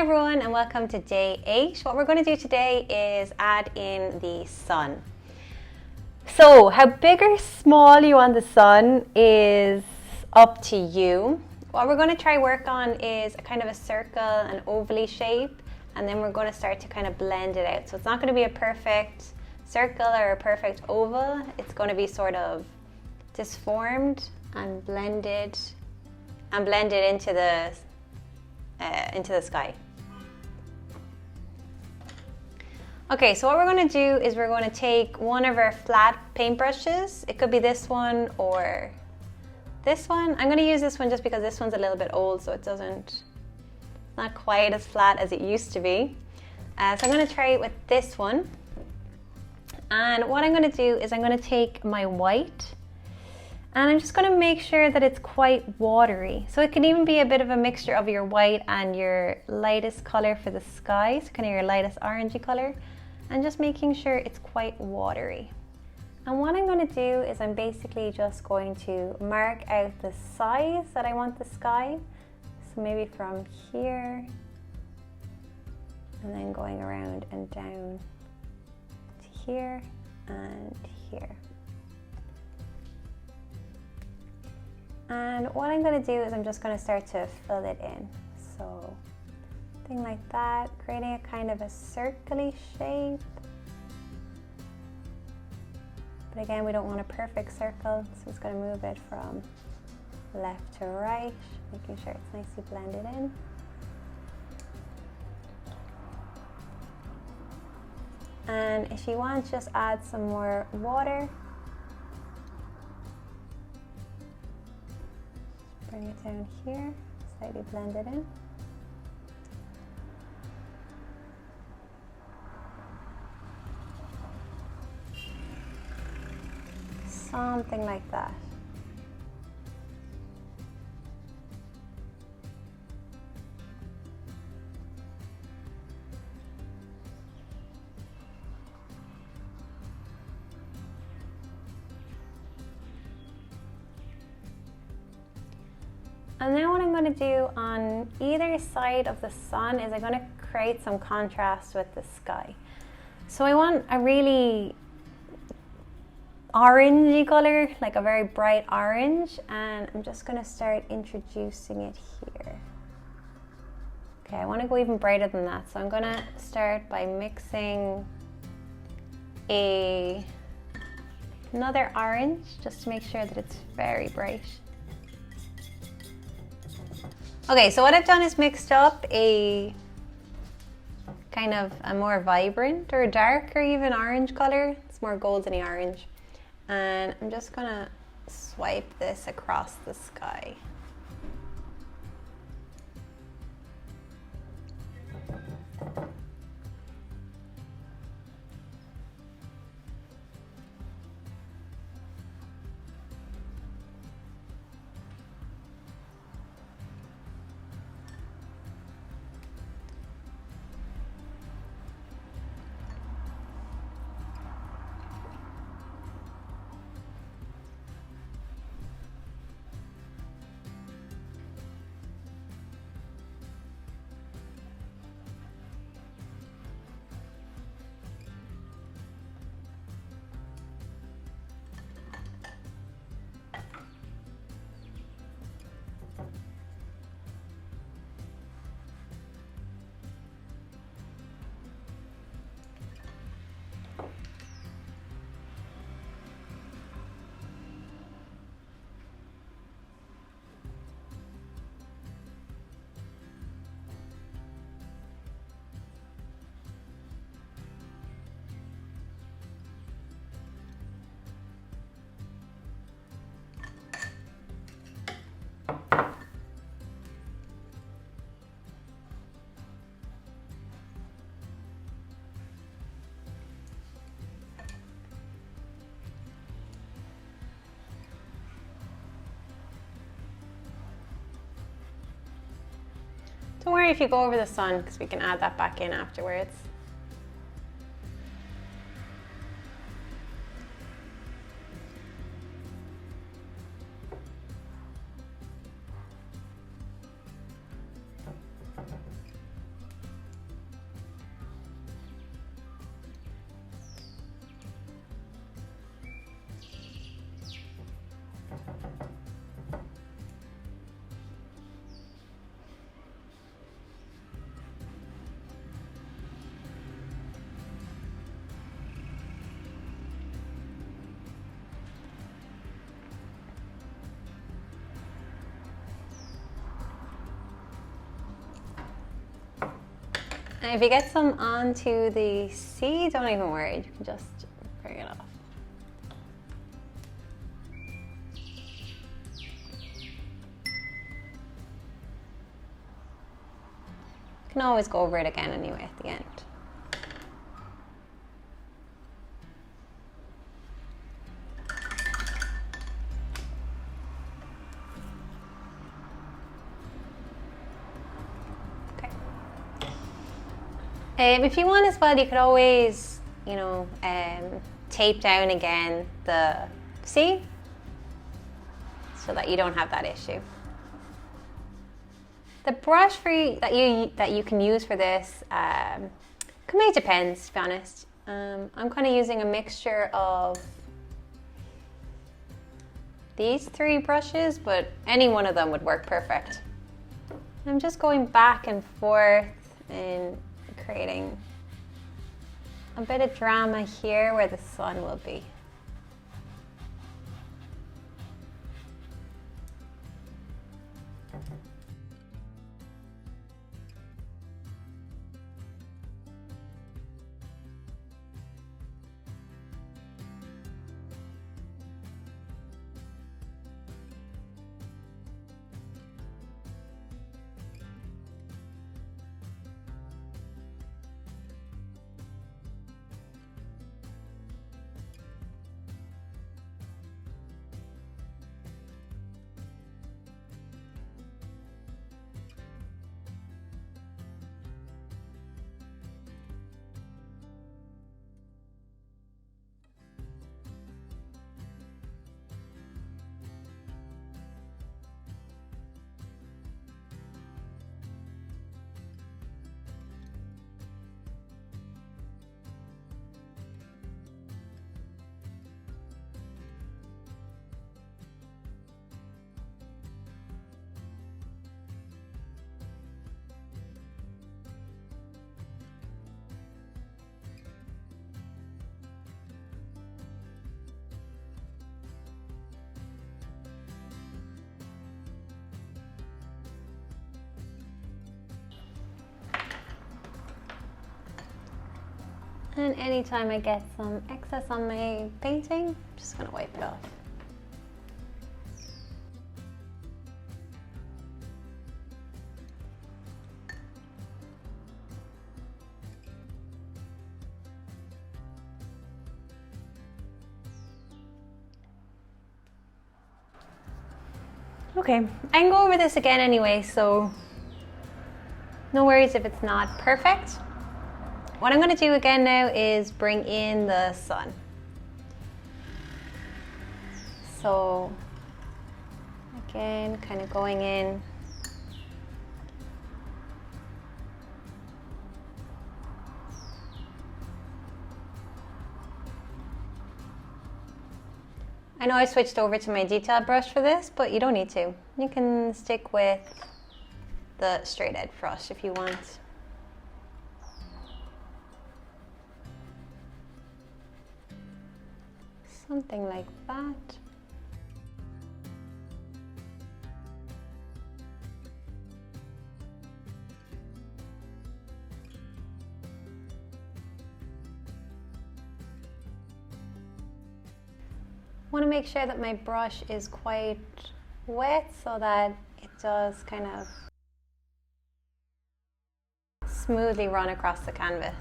everyone and welcome to day 8. What we're going to do today is add in the sun. So how big or small you want the sun is up to you. What we're going to try work on is a kind of a circle, an ovally shape, and then we're going to start to kind of blend it out. So it's not going to be a perfect circle or a perfect oval. It's going to be sort of disformed and blended into the sky. Okay, so what we're going to do is we're going to take one of our flat paintbrushes. It could be this one or this one. I'm going to use this one just because this one's a little bit old, so it's not quite as flat as it used to be. So I'm going to try it with this one. And what I'm going to do is I'm going to take my white and I'm just going to make sure that it's quite watery. So it can even be a bit of a mixture of your white and your lightest color for the sky, so kind of your lightest orangey color, and just making sure it's quite watery. And what I'm going to do is I'm basically just going to mark out the size that I want the sky. So maybe from here and then going around and down to here and here. And what I'm going to do is I'm just going to start to fill it in. So something like that, creating a kind of a circly shape. But again, we don't want a perfect circle, so I'm just going to move it from left to right, making sure it's nicely blended in. And if you want, just add some more water. Bring it down here, slightly blend it in. Something like that. And then what I'm going to do on either side of the sun is I'm going to create some contrast with the sky. So I want a really orangey color, like a very bright orange, and I'm just going to start introducing it here. Okay, I want to go even brighter than that, so I'm going to start by mixing another orange just to make sure that it's very bright. Okay, so what I've done is mixed up a kind of a more vibrant or darker even orange color. It's more goldeny orange. And I'm just gonna swipe this across the sky. Don't worry if you go over the sun, because we can add that back in afterwards. And if you get some onto the C, don't even worry, you can just bring it off. You can always go over it again anyway at the end. If you want as well, you could always, you know, tape down again the C so that you don't have that issue. The brush that you can use for this completely depends, to be honest. I'm kind of using a mixture of these three brushes, but any one of them would work perfect. I'm just going back and forth and creating a bit of drama here where the sun will be. And anytime I get some excess on my painting, I'm just gonna wipe it off. Okay, I can go over this again anyway, so no worries if it's not perfect. What I'm going to do again now is bring in the sun. So again, kind of going in. I know I switched over to my detail brush for this, but you don't need to. You can stick with the straight edge brush if you want. Something like that. I want to make sure that my brush is quite wet so that it does kind of smoothly run across the canvas.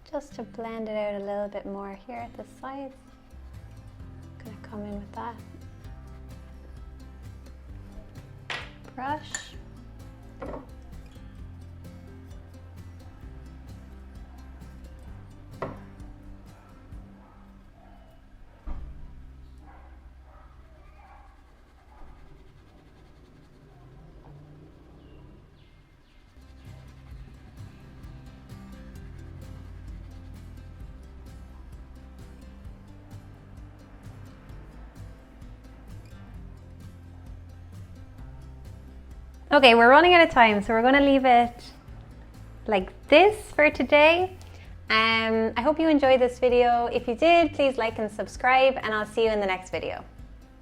just to blend it out a little bit more here at the sides. I'm gonna come in with that brush. Okay, we're running out of time, so we're going to leave it like this for today. I hope you enjoyed this video. If you did, please like and subscribe, and I'll see you in the next video.